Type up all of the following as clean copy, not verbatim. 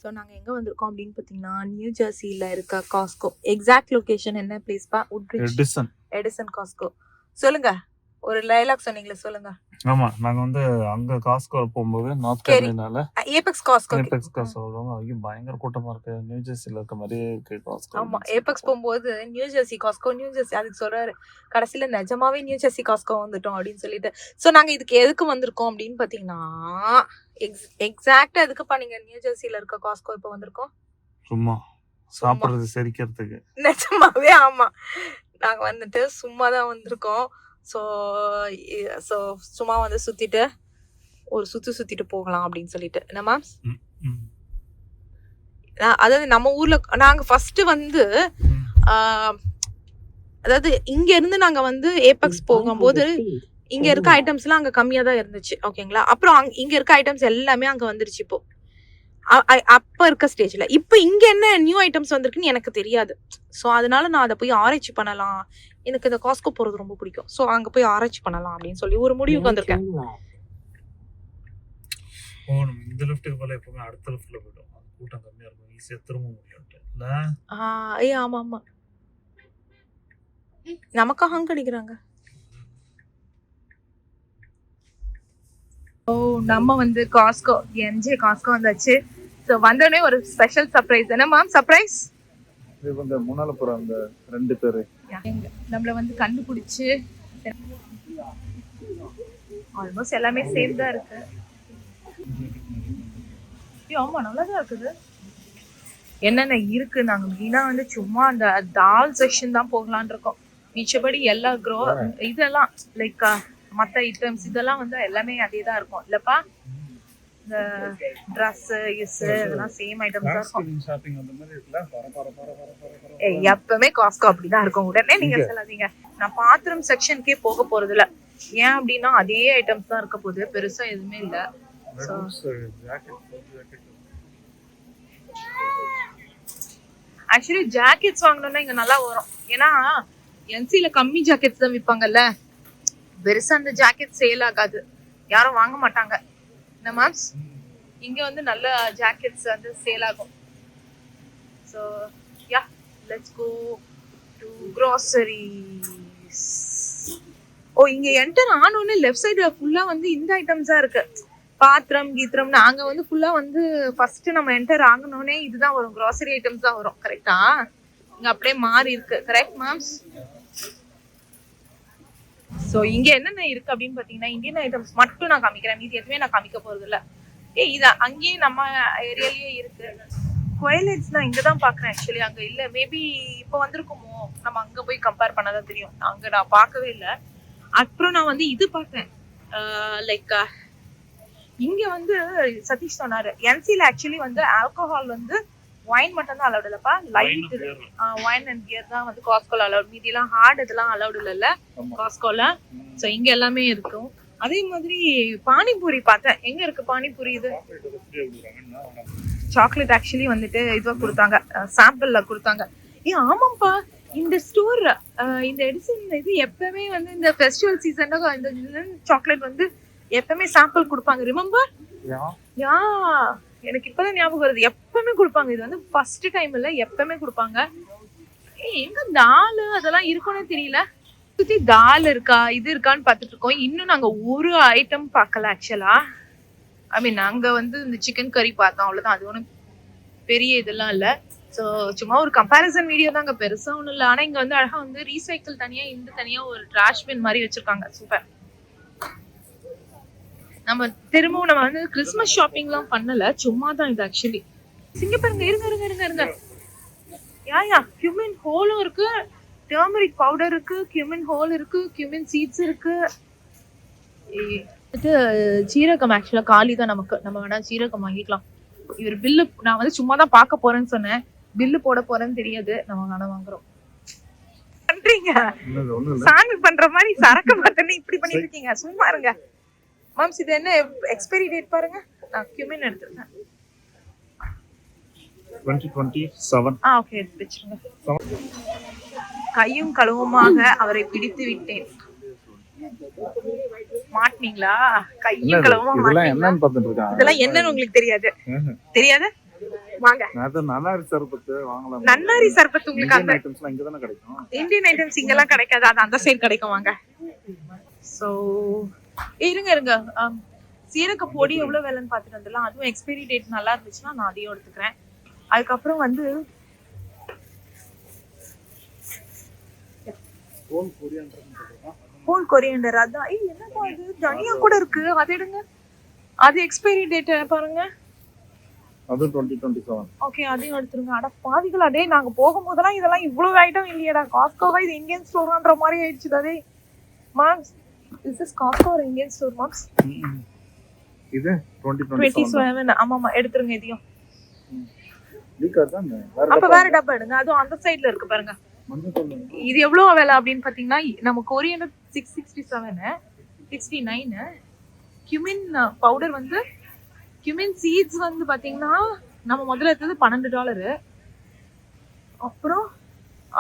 So நாங்கள் எங்கே வந்திருக்கோம் அப்படின்னு பார்த்தீங்கன்னா, நியூ ஜெர்சியில் இருக்க காஸ்கோ. எக்ஸாக்ட் லொகேஷன் என்ன பிளேஸ்ப்பா? Edison Costco. சொல்லுங்க, ஒரு டைலாக் சொன்னீங்களே, சொல்லுங்க. ஆமா, நாங்க வந்து அங்க காஸ்கோ போகும்போது நார்த் கேரளினால ஏபெக்ஸ் காஸ்கோ ஐயோ பயங்கர கூட்டமா இருக்கு. நியூ ஜெர்சில இருக்க மாதிரியே இருக்கு காஸ்கோ. ஆமா, ஏபெக்ஸ் போகும்போது new Jersey Costco, new Jersey அதுக்கு சொல்றாரு. கடைசியில நிஜமாவே நியூ ஜெர்சி காஸ்கோ வந்துட்டோம் அப்படின்னு சொல்லிட்டு. ஸோ நாங்க இதுக்கு எதுக்கு வந்திருக்கோம் அப்படின்னு பாத்தீங்கன்னா, எக்ஸாக்டா எதுக்குப்பா நீங்க நியூ ஜெர்சில இருக்க காஸ்கோ இப்ப வந்திருக்கோம்? சும்மா சாப்பிடுறது செரிக்கிறதுக்கு. நிஜமாவே ஆமா, நாங்க வந்துட்டு சும்மா தான் வந்திருக்கோம். ஸோ சும்மா வந்து சுத்திட்டு ஒரு சுத்திட்டு போகலாம் அப்படின்னு சொல்லிட்டு. என்ன மேம்? அதாவது நம்ம ஊர்ல நாங்க ஃபர்ஸ்ட் வந்து அதாவது இங்க இருந்து நாங்க வந்து ஏபெக்ஸ் போகும்போது இங்க இருக்க ஐட்டம்ஸ் எல்லாம் அங்க கம்மியா தான் இருந்துச்சு. ஓகேங்களா? அப்புறம் இங்க இருக்க ஐட்டம்ஸ் எல்லாமே அங்க வந்துருச்சு. இப்போ அப்ப இருக்க ஸ்டேஜ்ல இப்ப இங்க என்ன நியூ ஐட்டம்ஸ் வந்திருக்குன்னு எனக்கு தெரியாது. ஸோ அதனால நான் அதை போய் ஆராய்ச்சி பண்ணலாம். எனக்கு இந்த காஸ்கோ போறது ரொம்ப பிடிக்கும். ஸோ அங்க போய் ஆராய்ச்சி பண்ணலாம் அப்படின்னு சொல்லி ஒரு முடிவுக்கு வந்திருக்கேன். இந்த லிஃப்ட்டுக்கு போல எப்பவுமே அடுத்த லிஃப்ட்ல போய்டும். கூட்டம் கம்மியா இருக்கும், ஈஸியா திரும்ப முடியும். ஆமா ஆமா, நமக்கா ஹங் அடிக்கிறாங்க. ஓ, நம்ம வந்து காஸ்கோ என்ஜே காஸ்கோ வந்தாச்சு. ஸோ வந்தோடனே ஒரு ஸ்பெஷல் சர்ப்ரைஸ். என்ன மேம் சர்ப்ரைஸ்? இந்த முன்னால போற அந்த ரெண்டு பேரு நம்மள வந்து கண்டுபிடிச்சு ஆல்மோஸ்ட் எல்லாமே சேம் தான் இருக்கு. ஆமா, நல்லாதான் இருக்குது. என்னென்ன இருக்கு, நாங்க மெயினா வந்து சும்மா அந்த தால் செக்ஷன் தான் போகலான் இருக்கோம். மிச்சபடி எல்லா இதெல்லாம் லைக் மற்ற ஐட்டம்ஸ் இதெல்லாம் வந்து எல்லாமே அதே தான் இருக்கும் இல்லப்பா. இந்த ட்ரெஸ் இதெல்லாம் சேம் ஐட்டம்ஸ் தான் இருக்கும். எப்பவுமே காஸ்கோ அப்படிதான் இருக்கும். உடனே நீங்க சொல்லாதீங்க, நான் பாத்ரூம் செக்ஷனுக்கே போக போறது இல்ல. ஏன் அப்படின்னா அதே ஐட்டம்ஸ் தான் இருக்க போகுது, பெருசா எதுவுமே இல்ல. ஆக்சுவலி ஜாக்கெட்ஸ் வாங்கணும்னா இங்க நல்லா வரும். ஏன்னா என்சில கம்மி ஜாக்கெட்ஸ் தான் விற்பாங்கல்ல, பெருசா அந்த ஜாக்கெட் சேல் ஆகாது, யாரும் வாங்க மாட்டாங்க. என்ன மேம்ஸ், இங்க வந்து நல்ல ஜாக்கெட்ஸ் வந்து சேல் ஆகும். So ya, let's go to groceries. ஓ, இங்க என்டர் ஆனோன்னு லெஃப்ட் சைடு ஃபுல்லா வந்து இந்த ஐட்டம்ஸா இருக்கு. பாத்திரம் கீத்திரம் நாங்க வந்து ஃபுல்லா வந்து ஃபர்ஸ்ட் நம்ம என்டர் ஆகணும்னே இதுதான் வரும், க்ரோசரி ஐட்டம்ஸ் தான் வரும். கரெக்டா? இங்க அப்படியே மாறி இருக்கு. Correct mams? ஸோ இங்க என்னென்ன இருக்கு அப்படின்னு பாத்தீங்கன்னா, இந்தியன் ஐட்டம்ஸ் மட்டும் நான் காமிக்கிறேன், மீதி எதுவுமே நான் காமிக்க போறது இல்ல. இது அங்கேயே நம்ம ஏரியாலயே இருக்கு. குவைலைட்ஸ் நான் இங்கதான் பாக்குறேன். ஆக்சுவலி அங்க இல்ல, மேபி இப்ப வந்திருக்குமோ, நம்ம அங்க போய் கம்பேர் பண்ணாதான் தெரியும். அங்க நான் பார்க்கவே இல்லை. அப்புறம் நான் வந்து இது பார்த்தேன், லைக் இங்க வந்து சதீஷ் சொன்னாரு என்சில ஆக்சுவலி வந்து ஆல்கஹால் வந்து வைன் மட்டும் தான் அலௌட் இல்லப்பா. லைட் வைன் அண்ட் பியர் தான் வந்து காஸ்கோல அலௌட், மீதி எல்லாம் ஹார்ட் இதெல்லாம் அலௌட் இல்ல காஸ்கோல. சோ இங்க எல்லாமே இருக்கும். அதே மாதிரி பானிபூரி பார்த்தேன். எங்க இருக்கு பானிபூரி? இது சாக்லேட் ஆக்சுவலி வந்துட்டு இதுவா கொடுத்தாங்க, சாம்பிள்ல கொடுத்தாங்க. ஆமாப்பா, இந்த ஸ்டோர் இந்த எடிசன் இது எப்பவுமே வந்து இந்த ஃபெஸ்டிவல் சீசன்ல இந்த சாக்லேட் வந்து எப்பவுமே சாம்பிள் கொடுப்பாங்க. ரிமெம்பர்? யா, எனக்கு இப்பதான் ஞாபகம் வருது. எப்பவுமே கொடுப்பாங்க. இது வந்து ஃபர்ஸ்ட் டைம் இல்ல, எப்பவுமே கொடுப்பாங்க. எங்க தால் அதெல்லாம் இருக்கும்னே தெரியல. சுத்தி தால் இருக்கா இது இருக்கான்னு பார்த்துட்டு இருக்கோம். இன்னும் நாங்க ஒரு ஐட்டம் பார்க்கல ஆக்சுவலா. ஐ மீன் அங்க வந்து இந்த சிக்கன் கறி பார்த்தோம், அவ்வளவுதான். அது ஒன்றும் பெரிய இதெல்லாம் இல்ல. ஸோ சும்மா ஒரு கம்பேரிசன் வீடியோ தாங்க, பெருசா ஒன்றும் இல்லை. ஆனா இங்க வந்து அழகா வந்து ரீசைக்கிள் தனியா இந்த தனியா ஒரு டிராஷ் பின் மாதிரி வச்சிருக்காங்க. சூப்பர். நம்ம திரும்பவும் நம்ம வந்து கிறிஸ்மஸ் ஷாப்பிங் எல்லாம் பண்ணல, சும்மா தான் இது ஆக்சுவலி. சிங்க பாருங்க, இருங்க. யா கியூமின் ஹோலும் இருக்கு, டர்மரிக் பவுடர் இருக்கு, கியூமின் ஹோல் இருக்கு, கியூமின் சீட்ஸ் இருக்கு. ஜீரகம் ஆக்சுவலா காலி தான் நமக்கு, நம்ம வேணா ஜீரகம் வாங்கிக்கலாம். இவர் பில்லு, நான் வந்து சும்மா தான் பார்க்க போறேன்னு சொன்னேன், பில்லு போட போறேன்னு தெரியாது, நம்ம வேணா வாங்குறோம். பண்றீங்க சாமி பண்ற மாதிரி சரக்கு மட்டும் இப்படி பண்ணிட்டு இருக்கீங்க, சும்மா இருங்க. மாம்ஸ், இது என்ன எக்ஸ்பைரி டேட் பாருங்க. நான் கியூமின் எடுத்துருக்கேன். 2027. ஓகே, வெச்சுங்க. கையும் களவுமாக அவரை பிடித்து விட்டேன். மாட்டீங்களா? கையும் களவுமா மாட்டீங்களா? இதெல்லாம் என்னன்னு உங்களுக்கு தெரியாது? வாங்க. நன்னாரி சர்பத்து வாங்கலாம். நன்னாரி சர்பத் உங்களுக்கு அந்த ஐட்டம்ஸ்லாம் இங்க தானே கிடைக்கும். இந்தியன் ஐட்டம்ஸ் இங்கெல்லாம் கிடைக்காது, அது அந்த சைடு கிடைக்கும். வாங்க. சோ இருங்க சீரக பொடி எவ்வளவு விலைன்னு பாத்துட்டு வந்துடலாம். அதுவும் எக்ஸ்பைரி டேட் நல்லா இருந்துச்சுன்னா நான் அதையும் எடுத்துக்கிறேன். அதுக்கப்புறம் வந்து ஹோல் கொரியண்டர், அதான் என்னப்பா அது, தனியா கூட இருக்கு, அது எடுங்க. அது எக்ஸ்பைரி டேட் பாருங்க. அது 2027. ஓகே, அதையும் எடுத்துருங்க. அட பாவிகள், அதே நாங்க போகும்போதெல்லாம் இதெல்லாம் இவ்வளவு ஐட்டம் இல்லையடா. காஸ்கோவா இது இந்தியன் ஸ்டோர்ன்ற மாதிரி ஆயிடுச்சு. அதே மாம்ஸ், திஸ் இஸ் காஸ்கோ ஒரு இந்தியன் ஸ்டோர் மாம்ஸ். இது 2027. ஆமாமா, எடுத்துருங்க இதையும். லீக்கா தான். அப்ப வேற டப்பா எடுங்க, அதுவும் அந்த சைடுல இருக்கு பாருங்க. இது எவ்வளவு விலை அப்படின்னு பாத்தீங்கன்னா, நம்ம கொரியன் 667, 69. cumin பவுடர் வந்து cumin சீட்ஸ் வந்து பாத்தீங்கன்னா நம்ம முதல்ல எடுத்தது $12. அப்புறம்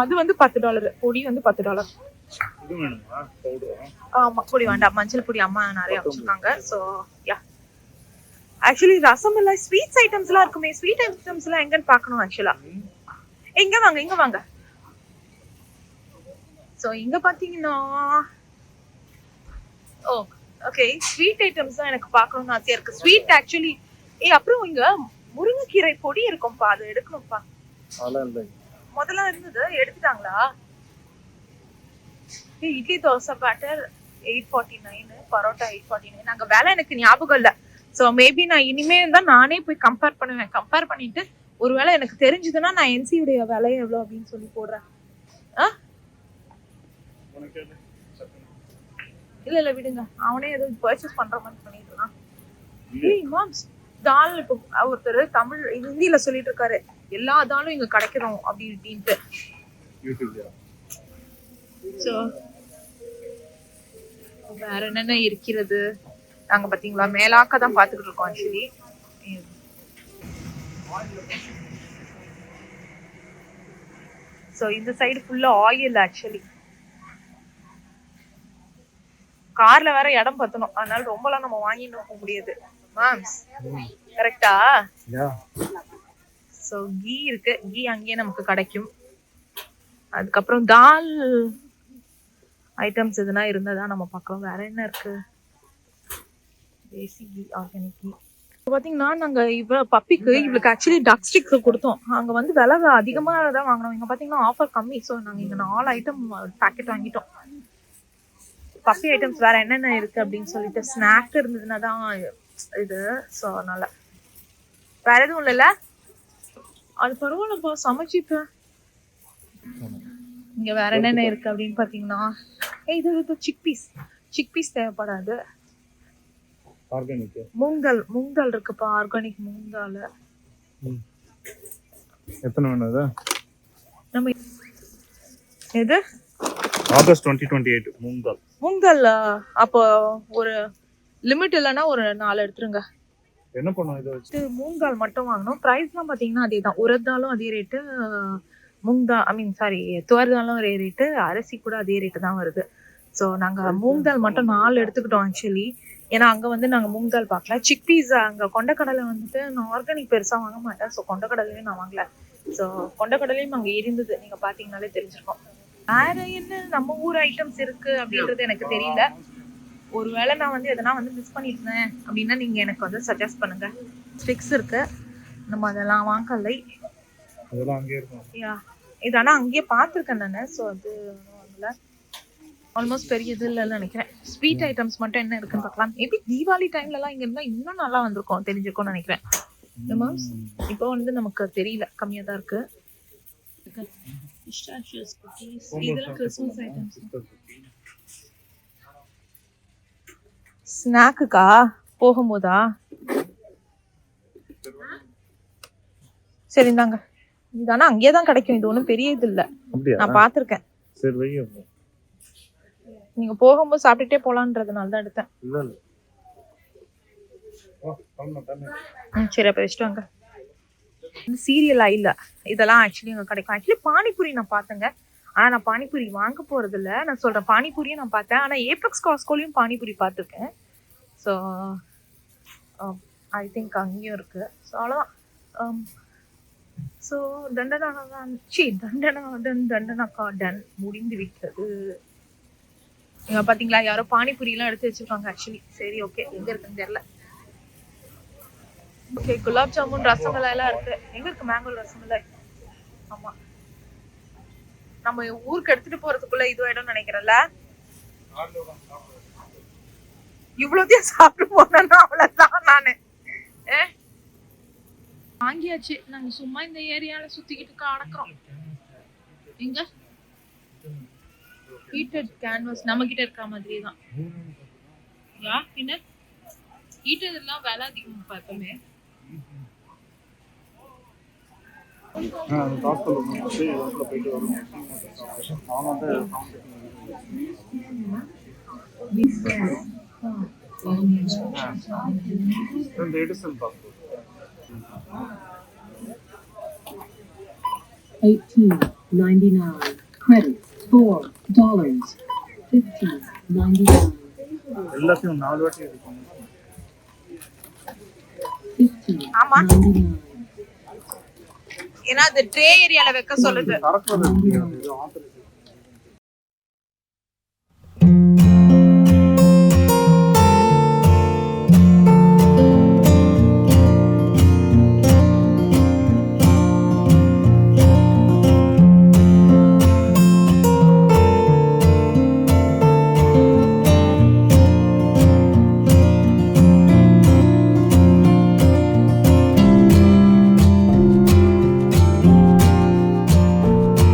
அது வந்து $10. பொடி வந்து $10. இது வேணுமா பவுடர்? ஆமா, பொடி வேண்டாம், மஞ்சள் பொடி அம்மா நிறைய வச்சிருக்காங்க. So yeah, actually rasmalai sweets ஐட்டம்ஸ்லாம் இருக்குமே, ஸ்வீட் ஐட்டம்ஸ்லாம் எங்கன்னு பார்க்கணும் ஆக்சுவலா. இங்க வாங்க. சோ இங்க பாத்தீங்கன்னா ஓகே, ஸ்வீட் ஐட்டம்ஸ் தான் எனக்கு பார்க்கணும்னு ஆசையா இருக்கு. ஸ்வீட் ஆக்சுவலி அப்புறம் இங்க முருங்கைக்கீரை பொடி இருக்கும்பா, அது எடுக்கணும்ப்பா. முதல்ல இருந்தது, எடுத்துட்டாங்களா? இட்லி தோசை பேட்டர் 849, பரோட்டா 849. அங்க வேலை எனக்கு ஞாபகம் இல்ல. சோ மேபி நான் இனிமே தான் நானே போய் கம்பேர் பண்ணுவேன். கம்பேர் பண்ணிட்டு ஒருவேளை எனக்கு தெரிஞ்சதுன்னா நான் என்சி உடைய விலை எவ்வளவு அப்படின்னு சொல்லி போடுறேன். இல்ல விடுங்க, அவனே ஏதோ பர்ச்சேஸ் பண்ற மாதிரி பண்ணிடலாம். மாம்ஸ், தால் இப்போ ஒருத்தர் தமிழ் ஹிந்தில சொல்லிட்டு இருக்காரு, எல்லா தாலும் இங்க கிடைக்கிறோம் அப்படின்ட்டு. சோ வேற என்னென்ன இருக்கிறது நாங்க பாத்தீங்களா, மேலாக்க தான் பாத்துக்கிட்டு இருக்கோம் ஆக்சுவலி. சோ இந்த சைடு ஃபுல்லா ஆயில். ஆக்சுவலி கார்ல வேற இடம் பத்தணும், அதனால ரொம்பலாம் நம்ம வாங்கிட்டு போக முடியாது. மாம்ஸ் கரெக்டா? சோ கீ இருக்கு, கீ அங்கேயே நமக்கு கிடைக்கும். அதுக்கப்புறம் தால் ஐட்டம்ஸ் எதுனா இருந்ததா நம்ம பார்க்கலாம். வேற என்ன இருக்கு? தேசி கீ, ஆர்கானிக் கீ. பாத்தீங்கன்னா நாங்க பப்பிக்கு இவளுக்கு ஆக்சுவலி டக் ஸ்டிக்ஸ் கொடுத்தோம். அங்க வந்து விலை அதிகமா தான் வாங்கினோம். இங்க பாத்தீங்கன்னா ஆஃபர் கம்மி. சோ நாங்க இங்க 4 ஐட்டம் பேக்கெட் வாங்கிட்டோம். பப்பி ஐட்டம்ஸ் வேற என்னென்ன இருக்கு அப்படின்னு சொல்லிட்டு, ஸ்நாக் இருந்ததுன்னா தான் இது. ஸோ அதனால வேற எதுவும் இல்லைல்ல, அது பரவாயில்லப்பா, சமைச்சிப்ப. இங்க வேற என்னென்ன இருக்கு அப்படின்னு பாத்தீங்கன்னா, இது சிக்பீஸ் தேவைப்படாது. ஆர்கானிக் மூங்கால் இருக்குப்பா, ஆர்கானிக் மூங்கால். எத்தனை வேணும் இது? நம்ம எது ஆகஸ்ட் 2028 மூங்கால். அப்போ ஒரு லிமிட் இல்லைன்னா ஒரு 4 எடுத்துருங்க. என்ன பண்ணுவோம் இதை வச்சு? மூங்கால் மட்டும் வாங்கணும். ப்ரைஸ்லாம் பார்த்தீங்கன்னா அதே தான். உரத்தாலும் அதே ரேட்டு, துவர்தாலும் அதே ரேட்டு, அரிசி கூட அதே ரேட்டு தான் வருது. ஸோ நாங்கள் மூங்கால் மட்டும் 4 எடுத்துக்கிட்டோம் ஆக்சுவலி. ஏன்னா அங்கே வந்து நாங்கள் மூங்கால் பார்க்கல. சிக்பீஸ் அங்கே கொண்டக்கடலை வந்துட்டு நான் ஆர்கானிக் பெருசாக வாங்க மாட்டேன். ஸோ கொண்டக்கடலையும் நான் வாங்கல. ஸோ கொண்டக்கடலையும் அங்கே இருந்தது, நீங்கள் பார்த்தீங்கன்னாலே தெரிஞ்சிருக்கோம். வேற என்ன நம்ம ஊர் ஐட்டம்ஸ் இருக்கு அப்படின்றது எனக்கு தெரியல. ஒருவேளை நான் வந்து எதனா வந்து மிஸ் பண்ணிருந்தேன் அப்படின்னா நீங்க எனக்கு வந்து சஜஸ்ட் பண்ணுங்க. ஸ்டிக்ஸ் இருக்கு, நம்ம அதெல்லாம் வாங்கலை. அதெல்லாம் அங்கேயே இருக்கும். இது ஆனா அங்கேயே பார்த்துருக்கேன் நானு. ஸோ அது வாங்கல. ஆல்மோஸ்ட் பெரிய இது இல்லைன்னு நினைக்கிறேன். ஸ்வீட் ஐட்டம்ஸ் மட்டும் என்ன இருக்குன்னு பார்க்கலாம். மேபி தீபாவளி டைம்ல எல்லாம் இங்க இருந்தா இன்னும் நல்லா வந்திருக்கும், தெரிஞ்சிருக்கும்னு நினைக்கிறேன். இப்போ வந்து நமக்கு தெரியல, கம்மியா தான் இருக்கு. இதெல்லாம் கிறிஸ்மஸ் ஐட்டம்ஸ். ஸ்நாக்குக்கா போகும்போதா? சரி இந்தாங்க. இது ஆனா அங்கேயே தான் கிடைக்கும், இது ஒன்றும் பெரிய இது இல்லை, நான் பார்த்துருக்கேன். சரி வைங்க, நீங்க போகும்போது சாப்பிட்டுட்டே போலான்றதுனால தான் எடுத்தேன். சரி அப்ப வச்சுட்டு வாங்க. சீரியல் ஆயில்ல இதெல்லாம் ஆக்சுவலி அங்க கிடைக்கும். ஆக்சுவலி பானிபூரி நான் பார்த்தேங்க, ஆனா நான் பானிபூரி வாங்க போறது இல்லை. நான் சொல்றேன், பானிபூரியும் நான் பார்த்தேன், ஆனா ஏபெக்ஸ் காஸ்கோலையும் பானிபூரி பார்த்துருக்கேன். ஸோ ஐ திங்க் அங்கேயும் இருக்கு. ஸோ அவ்வளோதான். ஸோ தண்டனாக்கா டன் முடிந்து விட்டது. இங்க பாத்தீங்களா யாரோ பானிபூரி எல்லாம் எடுத்து வச்சிருக்காங்க ஆக்சுவலி. சரி ஓகே, எங்க இருக்குன்னு தெரியல. ஓகே, குலாப் ஜாமுன் ரசமலாய் எல்லாம் இருக்கு. எங்க இருக்கு மேங்கோ ரசமலாய்? ஆமா, நம்ம ஊருக்கு எடுத்துட்டு போறதுக்குள்ள இதுவாயிடும் நினைக்கிறேன்ல. இவ்வளோத்தையும் சாப்பிட்டு போனா அவ்வளவுதான். நானு வாங்கியாச்சு. நாங்க சும்மா இந்த ஏரியால சுத்திக்கிட்டு அடக்குறோம். எங்க ஹீட்டட் கேன்வாஸ் நம்ம கிட்ட இருக்க மாதிரியே தான். யா பின்ன ஹீட்டட் எல்லாம் விலை அதிகம் எப்பவுமே. போயிட்டு வரும். நான் வந்து இந்த எடிசன் பாஸ்போர்ட் $18.99 credits $4 $15.99 எல்லாத்தையும் 4 வாட்டி எடுக்கணும். ஆமா, $15.99 ஏன்னா அது ட்ரே ஏரியால வைக்க சொல்லுது. சரக்கு வந்து